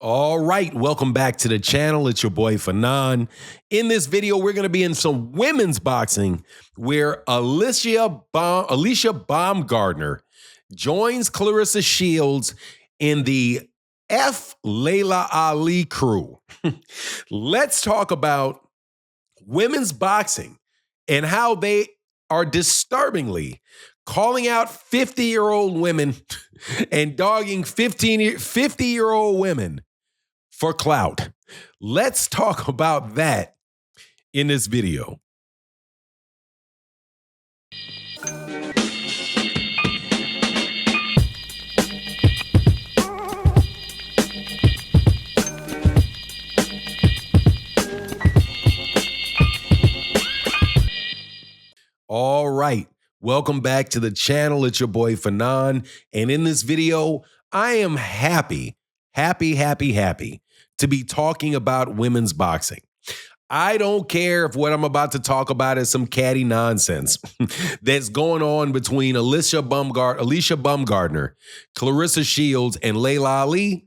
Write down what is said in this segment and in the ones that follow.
All right, welcome back to the channel. It's your boy Fanon. In this video, we're going to be in some women's boxing where Alicia Baumgardner joins Claressa Shields in the Laila Ali crew. Let's talk about women's boxing and how they are disturbingly calling out 50-year-old women and dogging 50-year-old women for clout. Let's talk about that in this video. All right. Welcome back to the channel. It's your boy Fanon. And in this video, I am happy to be talking about women's boxing. I don't care if what I'm about to talk about is some catty nonsense that's going on between Alicia Baumgardner, Claressa Shields, and Laila Ali.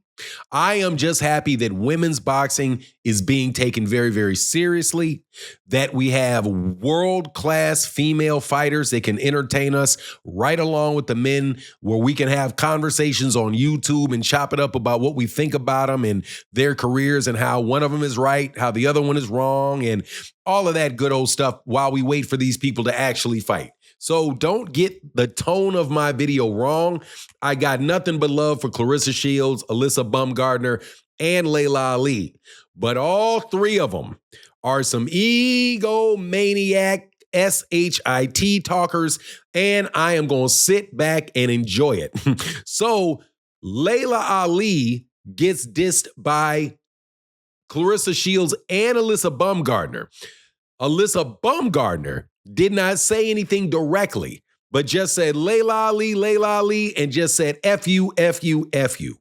I am just happy that women's boxing is being taken very, very seriously, that we have world-class female fighters that can entertain us right along with the men, where we can have conversations on YouTube and chop it up about what we think about them and their careers and how one of them is right, how the other one is wrong, and all of that good old stuff while we wait for these people to actually fight. So don't get the tone of my video wrong. I got nothing but love for Claressa Shields, Alicia Baumgardner, and Laila Ali. But all three of them are some egomaniac SHIT talkers, and I am going to sit back and enjoy it. So Laila Ali gets dissed by Claressa Shields and Alicia Baumgardner. Alicia Baumgardner did not say anything directly, but just said Laila Ali, and just said F you, F you, F you.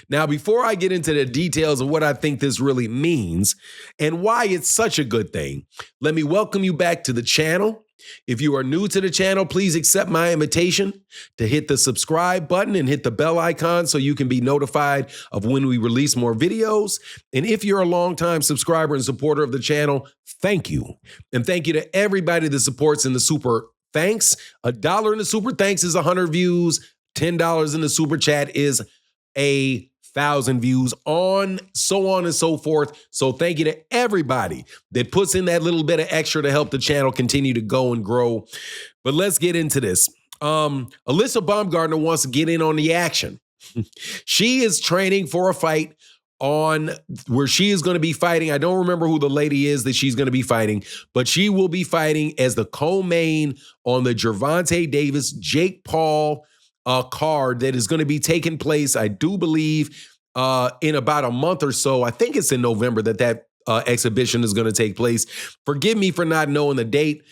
Now, before I get into the details of what I think this really means and why it's such a good thing, let me welcome you back to the channel. If you are new to the channel, please accept my invitation to hit the subscribe button and hit the bell icon so you can be notified of when we release more videos. And if you're a longtime subscriber and supporter of the channel, thank you. And thank you to everybody that supports in the super thanks. $1 in the super thanks is 100 views. $10 in the super chat is 1,000 views, on and so forth. So thank you to everybody that puts in that little bit of extra to help the channel continue to go and grow. But let's get into this. Alicia Baumgardner wants to get in on the action. She is training for a fight where she is going to be fighting. I don't remember who the lady is that she's going to be fighting, but she will be fighting as the co-main on the Gervonta Davis, Jake Paul card that is going to be taking place, I do believe, in about a month or so. I think it's in November that exhibition is going to take place. Forgive me for not knowing the date.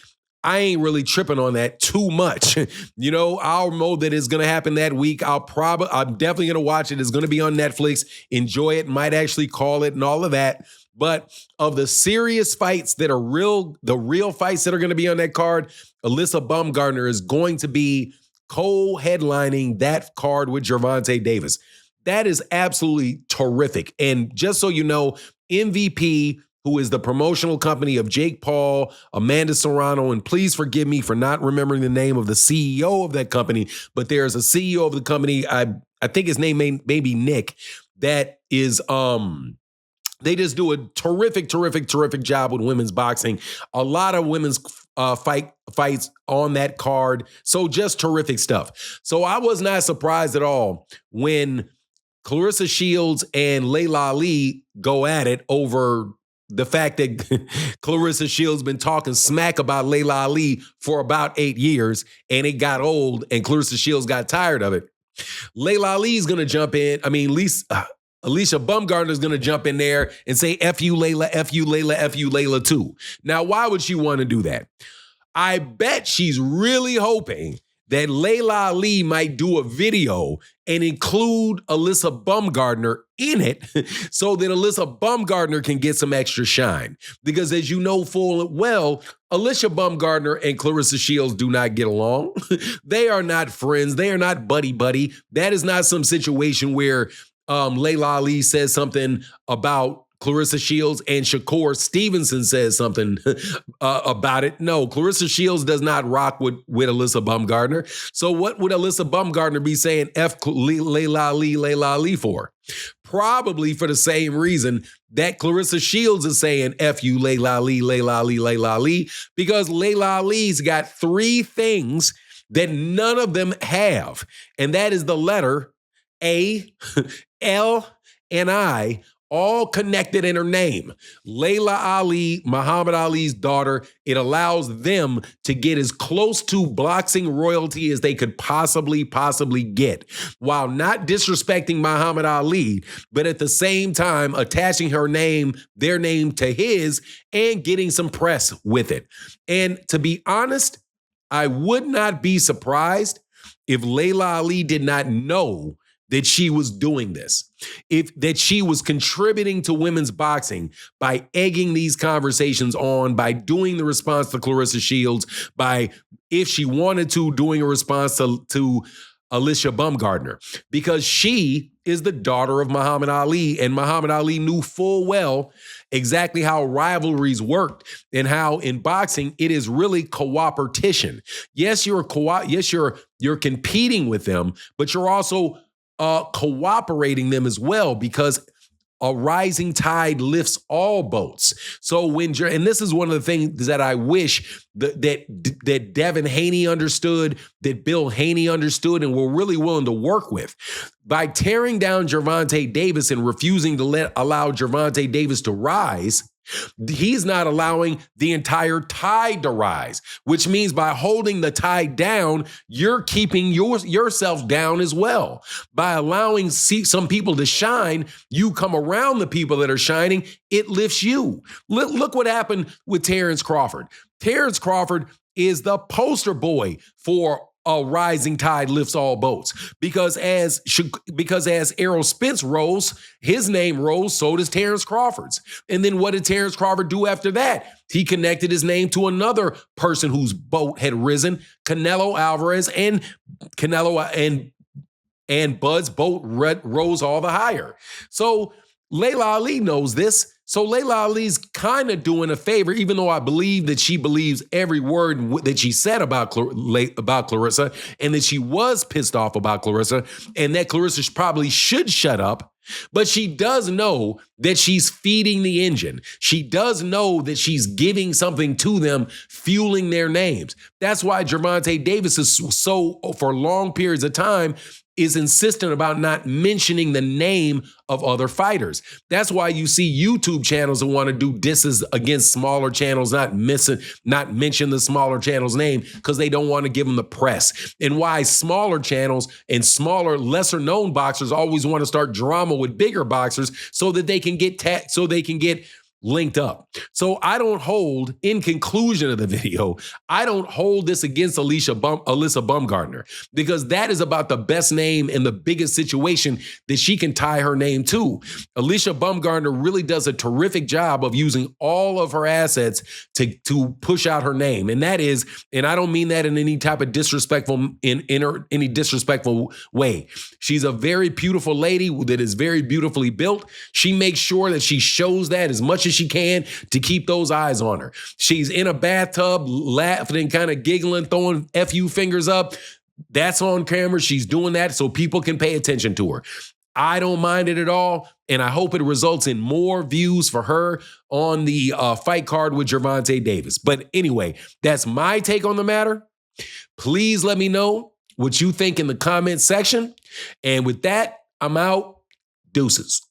I ain't really tripping on that too much. You know, I'll know that it's going to happen that week. I'm definitely going to watch it. It's going to be on Netflix. Enjoy it. Might actually call it and all of that. But of the serious fights that are the real fights that are going to be on that card, Alicia Baumgardner is going to be co-headlining that card with Gervonta Davis. That is absolutely terrific. And just so you know, MVP, who is the promotional company of Jake Paul, Amanda Serrano, and please forgive me for not remembering the name of the CEO of that company, but there's a CEO of the company, I think his name may be Nick, that is, they just do a terrific job with women's boxing. A lot of women's fights on that card. So just terrific stuff. So I was not surprised at all when Claressa Shields and Laila Ali go at it over the fact that Claressa Shields been talking smack about Laila Ali for about 8 years, and it got old, and Claressa Shields got tired of it. Laila Ali is going to jump in. I mean, Alicia Baumgardner is going to jump in there and say, F you, Laila, F you, Laila, F you, Laila, too. Now, why would she want to do that? I bet she's really hoping that Laila Ali might do a video and include Alicia Baumgardner in it so that Alicia Baumgardner can get some extra shine. Because as you know full well, Alicia Baumgardner and Claressa Shields do not get along. They are not friends. They are not buddy-buddy. That is not some situation where Laila Ali says something about Claressa Shields, and Shakur Stevenson says something about it. No, Claressa Shields does not rock with Alyssa Baumgardner. So what would Alyssa Baumgardner be saying F Laila Ali for? Probably for the same reason that Claressa Shields is saying F you Laila Ali, because Laila Ali's got three things that none of them have, and that is the letter A, L, and I, all connected in her name. Laila Ali, Muhammad Ali's daughter, it allows them to get as close to boxing royalty as they could possibly get, while not disrespecting Muhammad Ali, but at the same time attaching their name to his, and getting some press with it. And to be honest, I would not be surprised if Laila Ali did not know that she was doing this, that she was contributing to women's boxing by egging these conversations on, by doing the response to Claressa Shields, by, if she wanted to, doing a response to Alicia Baumgardner, because she is the daughter of Muhammad Ali, and Muhammad Ali knew full well exactly how rivalries worked and how in boxing it is really cooperation. Yes, you're competing with them, but you're also cooperating them as well, because a rising tide lifts all boats. So and this is one of the things that I wish that Devin Haney understood, that Bill Haney understood, and were really willing to work with. By tearing down Gervonta Davis and refusing to allow Gervonta Davis to rise, he's not allowing the entire tide to rise, which means by holding the tide down, you're keeping yourself down as well. By allowing some people to shine, you come around the people that are shining, it lifts you. Look what happened with Terrence Crawford. Terrence Crawford is the poster boy for a rising tide lifts all boats, because as Errol Spence rose, his name rose, so does Terrence Crawford's. And then what did Terrence Crawford do after that? He connected his name to another person whose boat had risen, Canelo Alvarez, and Bud's boat rose all the higher. So Laila Ali knows this. So Laila Ali's kind of doing a favor, even though I believe that she believes every word that she said about Claressa, and that she was pissed off about Claressa, and that Claressa probably should shut up. But she does know that she's feeding the engine. She does know that she's giving something to them, fueling their names. That's why Gervonta Davis is so, for long periods of time, is insistent about not mentioning the name of other fighters. That's why you see YouTube channels that want to do disses against smaller channels, not mention the smaller channel's name, because they don't want to give them the press. And why smaller channels and smaller, lesser known boxers always want to start drama with bigger boxers so that they can get linked up. So I don't hold, in conclusion of the video, I don't hold this against Alyssa Baumgardner, because that is about the best name and the biggest situation that she can tie her name to. Alicia Baumgardner really does a terrific job of using all of her assets to push out her name. And that is, and I don't mean that in any type of disrespectful, any disrespectful way. She's a very beautiful lady that is very beautifully built. She makes sure that she shows that as much as she can to keep those eyes on her. She's in a bathtub, laughing and kind of giggling, throwing FU fingers up. That's on camera. She's doing that so people can pay attention to her. I don't mind it at all, and I hope it results in more views for her on the fight card with Gervonta Davis. But anyway, that's my take on the matter. Please let me know what you think in the comment section. And with that, I'm out. Deuces.